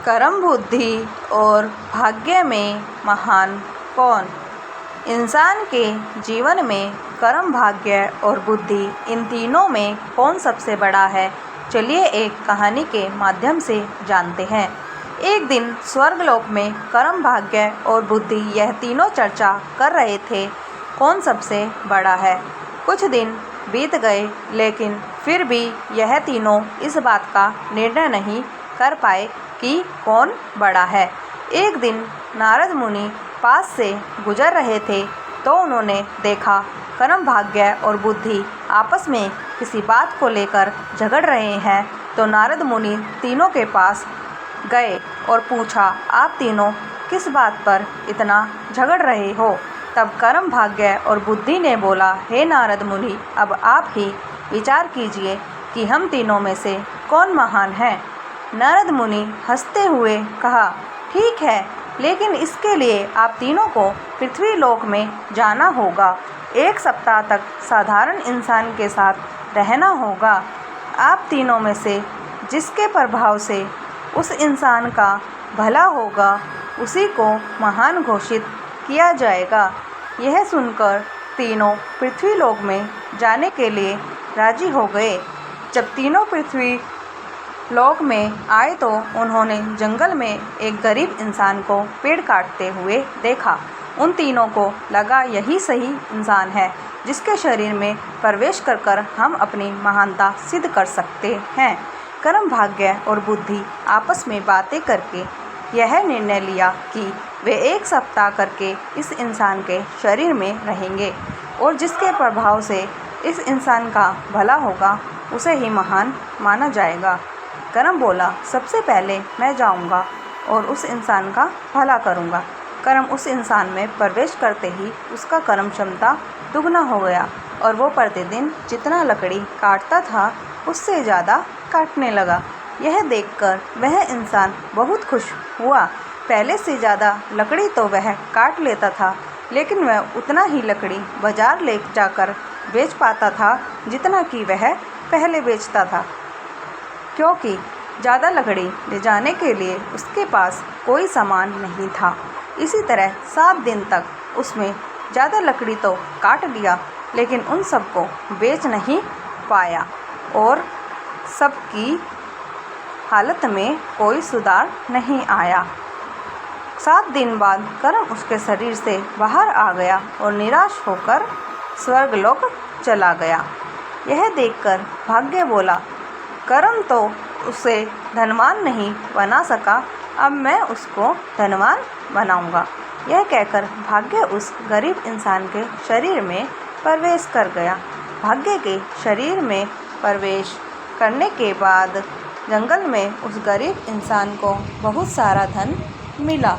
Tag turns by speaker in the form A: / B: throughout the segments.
A: कर्म, बुद्धि और भाग्य में महान कौन? इंसान के जीवन में कर्म, भाग्य और बुद्धि, इन तीनों में कौन सबसे बड़ा है? चलिए एक कहानी के माध्यम से जानते हैं। एक दिन स्वर्गलोक में कर्म, भाग्य और बुद्धि, यह तीनों चर्चा कर रहे थे कौन सबसे बड़ा है। कुछ दिन बीत गए, लेकिन फिर भी यह तीनों इस बात का निर्णय नहीं कर पाए कि कौन बड़ा है। एक दिन नारद मुनि पास से गुजर रहे थे तो उन्होंने देखा कर्म, भाग्य और बुद्धि आपस में किसी बात को लेकर झगड़ रहे हैं। तो नारद मुनि तीनों के पास गए और पूछा, आप तीनों किस बात पर इतना झगड़ रहे हो? तब कर्म, भाग्य और बुद्धि ने बोला, हे नारद मुनि, अब आप ही विचार कीजिए कि हम तीनों में से कौन महान है। नारद मुनि हंसते हुए कहा, ठीक है, लेकिन इसके लिए आप तीनों को पृथ्वी लोक में जाना होगा। 1 सप्ताह तक साधारण इंसान के साथ रहना होगा। आप तीनों में से जिसके प्रभाव से उस इंसान का भला होगा, उसी को महान घोषित किया जाएगा। यह सुनकर तीनों पृथ्वी लोक में जाने के लिए राजी हो गए। जब तीनों पृथ्वी लोक में आए तो उन्होंने जंगल में एक गरीब इंसान को पेड़ काटते हुए देखा। उन तीनों को लगा यही सही इंसान है जिसके शरीर में प्रवेश कर हम अपनी महानता सिद्ध कर सकते हैं। कर्म, भाग्य और बुद्धि आपस में बातें करके यह निर्णय लिया कि वे 1 सप्ताह करके इस इंसान के शरीर में रहेंगे और जिसके प्रभाव से इस इंसान का भला होगा, उसे ही महान माना जाएगा। कर्म बोला, सबसे पहले मैं जाऊंगा और उस इंसान का भला करूंगा। कर्म उस इंसान में प्रवेश करते ही उसका कर्म क्षमता दुगना हो गया और वो प्रतिदिन जितना लकड़ी काटता था उससे ज़्यादा काटने लगा। यह देखकर वह इंसान बहुत खुश हुआ। पहले से ज़्यादा लकड़ी तो वह काट लेता था, लेकिन वह उतना ही लकड़ी बाजार ले जाकर बेच पाता था जितना कि वह पहले बेचता था, क्योंकि ज़्यादा लकड़ी ले जाने के लिए उसके पास कोई सामान नहीं था। इसी तरह 7 दिन तक उसमें ज़्यादा लकड़ी तो काट लिया, लेकिन उन सबको बेच नहीं पाया और सबकी हालत में कोई सुधार नहीं आया। 7 दिन बाद कर्म उसके शरीर से बाहर आ गया और निराश होकर स्वर्गलोक चला गया। यह देखकर भाग्य बोला, कर्म तो उसे धनवान नहीं बना सका, अब मैं उसको धनवान बनाऊंगा। यह कहकर भाग्य उस गरीब इंसान के शरीर में प्रवेश कर गया। भाग्य के शरीर में प्रवेश करने के बाद जंगल में उस गरीब इंसान को बहुत सारा धन मिला।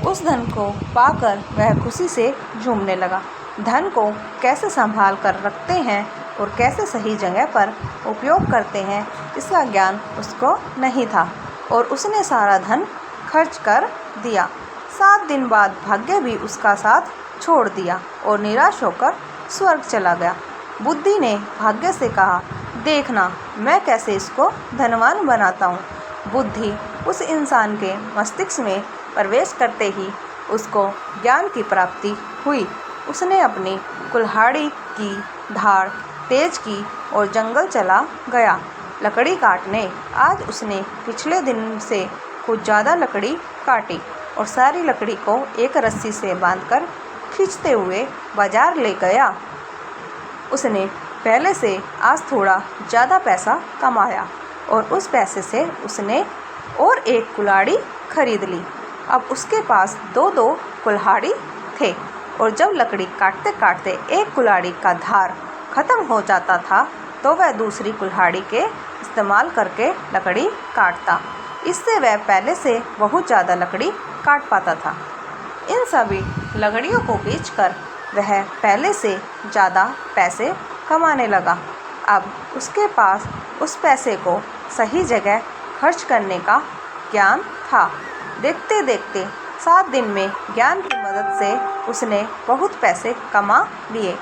A: उस धन को पाकर वह खुशी से झूमने लगा। धन को कैसे संभाल कर रखते हैं और कैसे सही जगह पर उपयोग करते हैं, इसका ज्ञान उसको नहीं था और उसने सारा धन खर्च कर दिया। 7 दिन बाद भाग्य भी उसका साथ छोड़ दिया और निराश होकर स्वर्ग चला गया। बुद्धि ने भाग्य से कहा, देखना मैं कैसे इसको धनवान बनाता हूँ। बुद्धि उस इंसान के मस्तिष्क में प्रवेश करते ही उसको ज्ञान की प्राप्ति हुई। उसने अपनी कुल्हाड़ी की धार तेज की और जंगल चला गया लकड़ी काटने। आज उसने पिछले दिन से कुछ ज़्यादा लकड़ी काटी और सारी लकड़ी को एक रस्सी से बांधकर खींचते हुए बाजार ले गया। उसने पहले से आज थोड़ा ज़्यादा पैसा कमाया और उस पैसे से उसने और एक कुल्हाड़ी खरीद ली। अब उसके पास 2-2 कुल्हाड़ी थे और जब लकड़ी काटते काटते एक कुल्हाड़ी का धार ख़त्म हो जाता था तो वह दूसरी कुल्हाड़ी के इस्तेमाल करके लकड़ी काटता। इससे वह पहले से बहुत ज़्यादा लकड़ी काट पाता था। इन सभी लकड़ियों को बेचकर वह पहले से ज़्यादा पैसे कमाने लगा। अब उसके पास उस पैसे को सही जगह खर्च करने का ज्ञान था। देखते देखते 7 दिन में ज्ञान की मदद से उसने बहुत पैसे कमा लिए।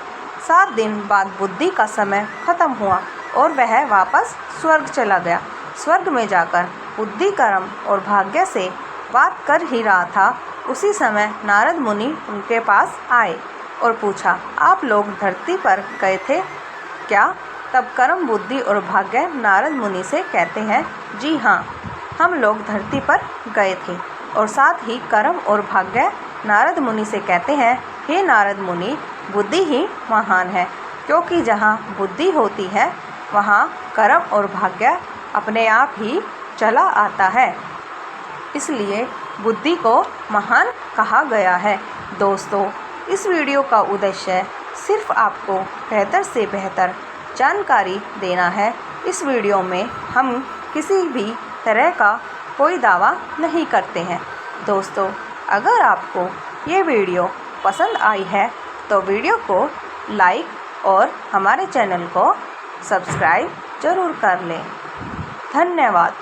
A: 7 दिन बाद बुद्धि का समय खत्म हुआ और वह वापस स्वर्ग चला गया। स्वर्ग में जाकर बुद्धि, कर्म और भाग्य से बात कर ही रहा था, उसी समय नारद मुनि उनके पास आए और पूछा, आप लोग धरती पर गए थे क्या? तब कर्म, बुद्धि और भाग्य नारद मुनि से कहते हैं, जी हाँ, हम लोग धरती पर गए थे। और साथ ही कर्म और भाग्य नारद मुनि से कहते हैं, हे नारद मुनि, बुद्धि ही महान है, क्योंकि जहाँ बुद्धि होती है वहाँ कर्म और भाग्य अपने आप ही चला आता है, इसलिए बुद्धि को महान कहा गया है। दोस्तों, इस वीडियो का उद्देश्य सिर्फ आपको बेहतर से बेहतर जानकारी देना है। इस वीडियो में हम किसी भी तरह का कोई दावा नहीं करते हैं। दोस्तों, अगर आपको ये वीडियो पसंद आई है तो वीडियो को लाइक और हमारे चैनल को सब्सक्राइब ज़रूर कर लें। धन्यवाद।